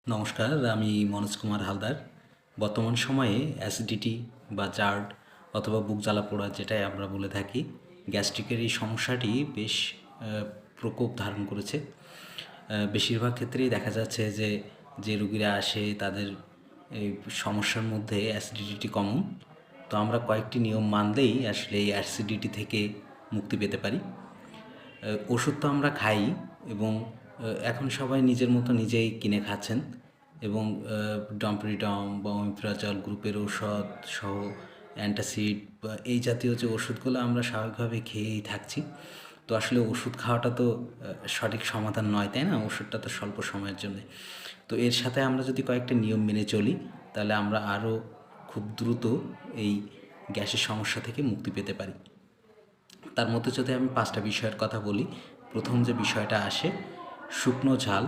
নমস্কার, আমি মনোজ কুমার হালদার। বর্তমান সময়ে অ্যাসিডিটি বা জার্ড অথবা বুক জ্বালা পোড়া যেটাই আমরা বলে থাকি, গ্যাস্ট্রিকের এই সমস্যাটি বেশ প্রকোপ ধারণ করেছে। বেশিরভাগ ক্ষেত্রেই দেখা যাচ্ছে যে যে রুগীরা আসে তাদের এই সমস্যার মধ্যে অ্যাসিডিটি কমন। তো আমরা কয়েকটি নিয়ম মানলেই আসলে এই অ্যাসিডিটি থেকে মুক্তি পেতে পারি। ওষুধ তো আমরা খাই এবং এখন সবাই নিজের মতো নিজেই কিনে খাচ্ছেন এবং ডম্পেরিডম বা ওমিপ্রাজল গ্রুপের ঔষধ সহ অ্যান্টাসিড বা এই জাতীয় যে ওষুধগুলো আমরা স্বাভাবিকভাবে খেয়েই থাকছি। তো আসলে ওষুধ খাওয়াটা তো সঠিক সমাধান নয়, তাই না? ওষুধটা তো স্বল্প সময়ের জন্যে। তো এর সাথে আমরা যদি কয়েকটা নিয়ম মেনে চলি তাহলে আমরা আরও খুব দ্রুত এই গ্যাসের সমস্যা থেকে মুক্তি পেতে পারি। তার মধ্যে যদি আমি 5টা বিষয়ের কথা বলি, প্রথম যে বিষয়টা আসে শুকনো ঝাল।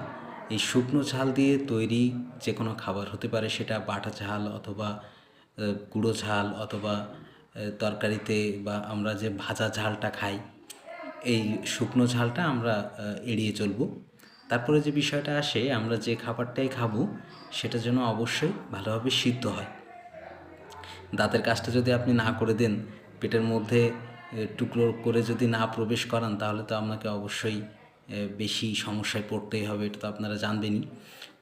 এই শুকনো ঝাল দিয়ে তৈরি যে কোনো খাবার হতে পারে, সেটা বাটা ঝাল অথবা গুঁড়ো ঝাল অথবা তরকারিতে বা আমরা যে ভাজা ঝালটা খাই, এই শুকনো ঝালটা আমরা এড়িয়ে চলব। তারপরে যে বিষয়টা আসে, আমরা যে খাবারটাই খাবো সেটা যেন অবশ্যই ভালোভাবে সিদ্ধ হয়। দাঁতের কাজটা যদি আপনি না করে দেন, পেটের মধ্যে টুকরো করে যদি না প্রবেশ করান, তাহলে তো আপনাকে অবশ্যই বেশি সমস্যায় পড়তেই হবে, এটা তো আপনারা জানবেনই।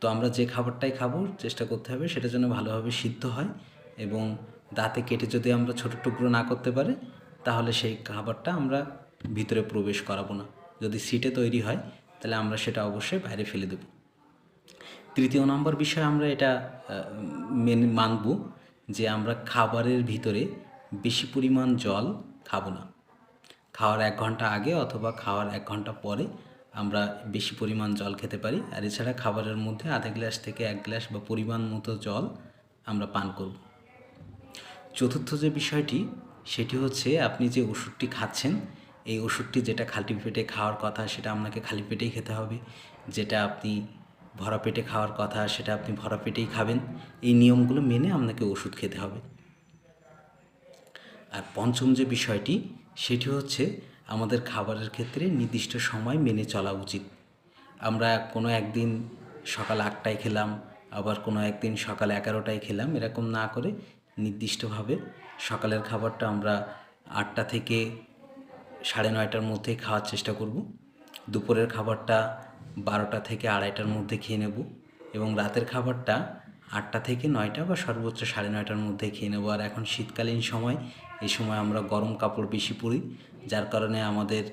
তো আমরা যে খাবারটাই খাবো চেষ্টা করতে হবে সেটা যেন ভালোভাবে সিদ্ধ হয় এবং দাঁতে কেটে যদি আমরা ছোটো টুকরো না করতে পারি তাহলে সেই খাবারটা আমরা ভিতরে প্রবেশ করাবো না। যদি সিটে তৈরি হয় তাহলে আমরা সেটা অবশ্যই বাইরে ফেলে দেব। তৃতীয় নম্বর বিষয়, আমরা এটা মেনে মানব যে আমরা খাবারের ভিতরে বেশি পরিমাণ জল খাবো না। খাওয়ার 1 ঘন্টা আগে অথবা খাওয়ার 1 ঘন্টা পরে আমরা বেশি পরিমাণ জল খেতে পারি। আর এছাড়া খাবারের মধ্যে আধা গ্লাস থেকে 1 গ্লাস বা পরিমাণ মতো জল আমরা পান করব। চতুর্থ যে বিষয়টি, সেটি হচ্ছে আপনি যে ওষুধটি খাচ্ছেন, এই ওষুধটি যেটা খালি পেটে খাওয়ার কথা সেটা আপনাকে খালি পেটেই খেতে হবে। যেটা আপনি ভরা পেটে খাওয়ার কথা সেটা আপনি ভরা পেটেই খাবেন। এই নিয়মগুলো মেনে আপনাকে ওষুধ খেতে হবে। আর পঞ্চম যে বিষয়টি, সেটি হচ্ছে আমাদের খাবারের ক্ষেত্রে নির্দিষ্ট সময় মেনে চলা উচিত। আমরা কোনো একদিন সকাল 8টায় খেলাম, আবার কোনো একদিন সকাল 11টায় খেলাম, এরকম না করে নির্দিষ্টভাবে সকালের খাবারটা আমরা 8টা থেকে 9:30টার মধ্যে খাওয়ার চেষ্টা করব। দুপুরের খাবারটা 12টা থেকে 2:30টার মধ্যে খেয়ে নেব এবং রাতের খাবারটা 8টা থেকে 9টা বা সর্বোচ্চ 9:30টার মধ্যে খেয়ে নেব। আর এখন শীতকালীন সময়, এই সময় আমরা গরম কাপড় বেশি পরি, যার কারণে আমাদের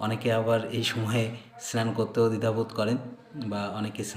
অনেকে আবার এই সময়ে স্নান করতেও দ্বিধাবোধ করেন বা অনেকে স্নান